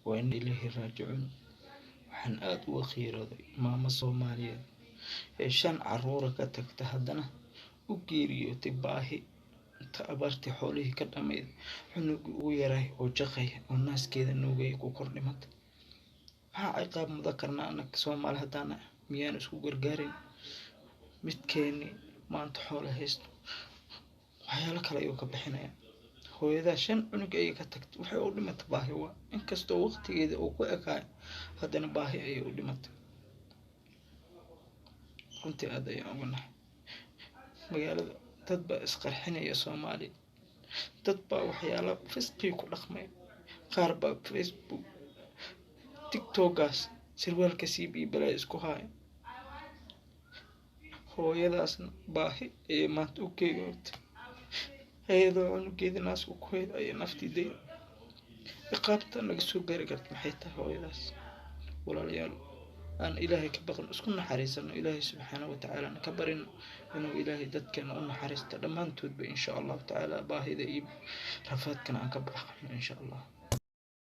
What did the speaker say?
وإن إليه راجعون. waxaan aad uga qiirooday maamo Soomaaliyeed ee 5 caruur ka tagta haddana u geeriyootay baahi inta abaartii xoolihii ka dhamayd cunugii ugu yaray oo jaqay oo naaskeeda nuugay ku kor dhimatay. waxaa ciqaab mudan karnaa annaga Soomaali haddana miyaan isku gargaarin midkeeni maanta xoolo haysto waxyaalo kale ayuu ka bixinaya. hooyada 5 cunug ay ka tagtay waxay u dhimatay baahi waa inkastoo waqtigeeda uu ku ekaay haddana baahi ayay u dhimatay. runtii aad ayaan uga naxay. magaalada dad baa isqarxinaya Soomaali, dad baa waxyaalo fisqi ku dhaqmay, qaar baa Facebook TikTokas sirwaalka CB balay isku haay. hooyadaasna baahi ee maanta u geeriyootay ayadoo cunugeeda naas ku hayd ay naftiday iqaabta naga soo gaari karta maxay tahay hooyadaas. walaalayaal aan ilaahay ka baqan isku naxariisano ilaahay subxaanahu wa ta'ala ka barin inuu ilaahay dadkeena u naxariisto dhammaantoodba insha Allah ta'ala baahida iyo rafaadkana aan ka baxno insha Allah.